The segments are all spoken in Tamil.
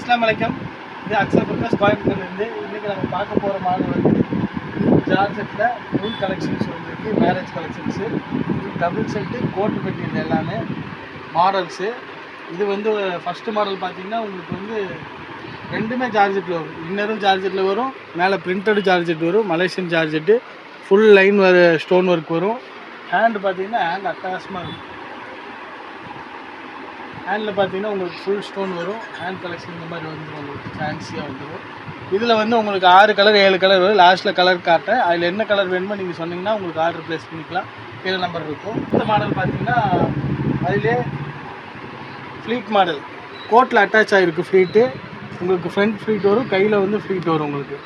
அஸ்ஸலாமு அலைக்கும். இது அக்ஸல் பிரகாஷ் கோயம்புத்தூர்லேருந்து. இன்றைக்கி நம்ம பார்க்க போகிற மாடல் வந்து ஜார்ஜெட்டில் ஃபுல் கலெக்ஷன்ஸ் வந்துருக்கு. மேரேஜ் கலெக்ஷன்ஸு, இது டபுள் செட்டு கோட் மெட்டீரியல் எல்லாமே மாடல்ஸு. இது வந்து ஃபஸ்ட்டு மாடல் பார்த்திங்கன்னா உங்களுக்கு வந்து ரெண்டுமே ஜார்ஜெட்டில் வரும். இன்னரும் ஜார்ஜெட்டில் வரும், மேலே பிரிண்டடு ஜார்ஜெட் வரும், Malaysian georgette, full line stone work வரும். ஹேண்டு பார்த்திங்கன்னா ஹேண்ட் அட்டகாசமாக இருக்கும். ஹேண்டில் பார்த்தீங்கன்னா உங்களுக்கு ஃபுல் ஸ்டோன் வரும். ஹேண்ட் கலெக்ஷன் இந்த மாதிரி வந்துடும், உங்களுக்கு ஃபேன்சியாக வந்துடும். இதில் வந்து உங்களுக்கு 6 கலர் 7 கலர் வரும். லாஸ்ட்டில் கலர் காட்டுறேன். அதில் என்ன கலர் வேணுமோ நீங்கள் சொன்னீங்கன்னா உங்களுக்கு ஆர்டர் ப்ளேஸ் பண்ணிக்கலாம். கீழே நம்பர் இருக்கும். இந்த மாடல் பார்த்தீங்கன்னா அதிலே ஃப்ளீட் மாடல், கோட்டில் அட்டாச் ஆகிருக்கு ஃப்ளீட்டு. உங்களுக்கு ஃப்ரண்ட் ஃப்ளீட் வரும், கையில் வந்து ஃப்ளீட் வரும். உங்களுக்கு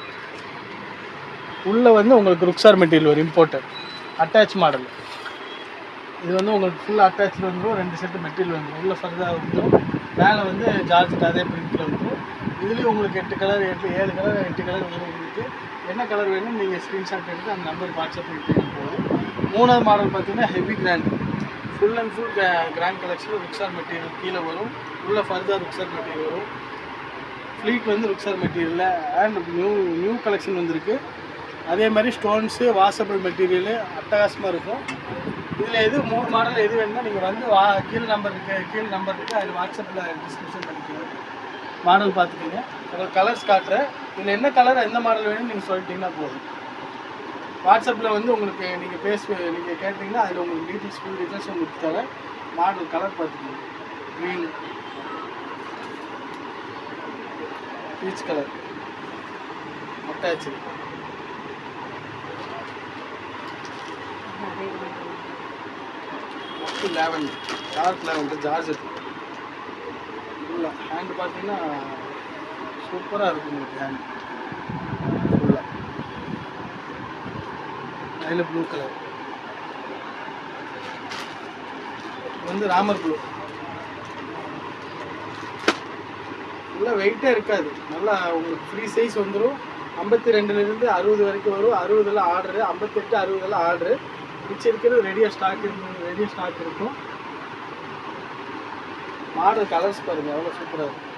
உள்ளே வந்து உங்களுக்கு ருக்ஸார் மெட்டீரியல் வரும், இம்போர்ட்டர் அட்டாச் மாடல். இது வந்து உங்களுக்கு ஃபுல் அட்டாச்சில் வந்துடும். 2 செட்டு மெட்டீரியல் வந்துடும். உள்ளே ஃபர்தாக வந்துடும், மேலே வந்து ஜார்ஜெட் அதே பிரிண்டில் வந்துடும். இதுலேயும் உங்களுக்கு 8 கலர் 7 கலர் 8 கலர் வரும். உங்களுக்கு என்ன கலர் வேணும் நீங்கள் ஸ்க்ரீன்ஷாட் எடுத்து அந்த நம்பர் வாட்ஸ்அப் பண்ணிட்டு போகும். 3வது மாடல் பார்த்தீங்கன்னா heavy grand, full and full grand collection. ருக்ஸார் மெட்டீரியல் கீழே வரும், உள்ளே ஃபர்தாக ருக்ஸார் மெட்டீரியல் வரும். ஃப்ளீட் வந்து ருக்ஸார் மெட்டீரியலில் அண்ட் நியூ கலெக்ஷன் வந்திருக்கு. அதே மாதிரி ஸ்டோன்ஸு வாஷபிள் மெட்டீரியலு அட்டகாசமாக இருக்கும். இதில் எது 3 மாடல் எது வேணுமோ நீங்கள் வந்து கீழே நம்பர் இருக்குது அதில் வாட்ஸ்அப்பில் டிஸ்கிரிப்ஷன் பண்ணிக்கோங்க. மாடல் பார்த்துக்கிங்க. உங்களுக்கு கலர்ஸ் காட்டுறேன். இதில் என்ன கலர் எந்த மாடல் வேணும்னு நீங்கள் சொல்லிட்டீங்கன்னா போதும். வாட்ஸ்அப்பில் வந்து உங்களுக்கு நீங்கள் கேட்டிங்கன்னா அதில் உங்களுக்கு டீட்டெயில்ஸ் ஃபுல் டீட்டெயில்ஸ் உங்களுக்கு தரேன். மாடல் கலர் பார்த்துக்கோங்க. Green, peach colour attach, lavender, dark lavender georgette. ஃபுல்லாக ஹேண்டு பார்த்தீங்கன்னா சூப்பராக இருக்கும் உங்களுக்கு. ஹேண்டு ஃபுல்லாக அதில் ப்ளூ கலர் வந்து ராமர் ப்ளூ. ஃபுல்லாக வெயிட்டே இருக்காது. நல்லா உங்களுக்கு ஃப்ரீ சைஸ் வந்துடும். 52லேருந்து 60 வரைக்கும் வரும். 60 ஆர்டரு, 58 60 ஆர்டரு. மிச்சம் இருக்கிறது ரெடியாக ஸ்டாக் இருக்கும். மாடல் கலர்ஸ் பாருங்கள் எவ்வளோ சூப்பராக இருக்கும்.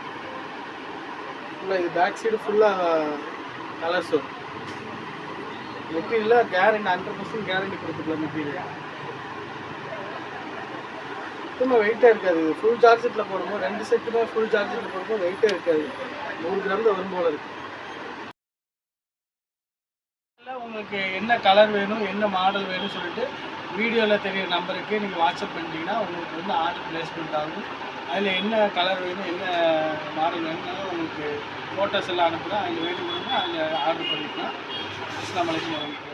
ஃபுல்லாக இது பேக் சைடு ஃபுல்லாக கலர்ஸ் வரும். மெட்டீரியலாக கேரண்டி 100% கேரண்டி கொடுத்துக்கலாம். மெட்டீரியல் சுத்தமாக வெயிட்டாக இருக்காது. இது ஃபுல் சார்ஜெட்டில் போடும்போது 2 செட்டுமே ஃபுல் சார்ஜெட்டில் போடும்போது வெயிட்டே இருக்காது. 100 கிராம் தான் வரும் போல இருக்குது. உங்களுக்கு என்ன கலர் வேணும் என்ன மாடல் வேணும்னு சொல்லிட்டு வீடியோவில் தெரியிற நம்பருக்கு நீங்கள் வாட்ஸ்அப் பண்ணிட்டீங்கன்னா உங்களுக்கு வந்து ஆர்டர் பிளேஸ்மெண்ட் ஆகும். அதில் என்ன கலர் வேணும் என்ன மாடல் வேணும்னாலும் உங்களுக்கு ஃபோட்டோஸ் எல்லாம் அனுப்புகிறேன். அதில் வேணும் அதில் ஆர்டர் பண்ணிக்கலாம். அஸ்ஸலாமு அலைக்கும்.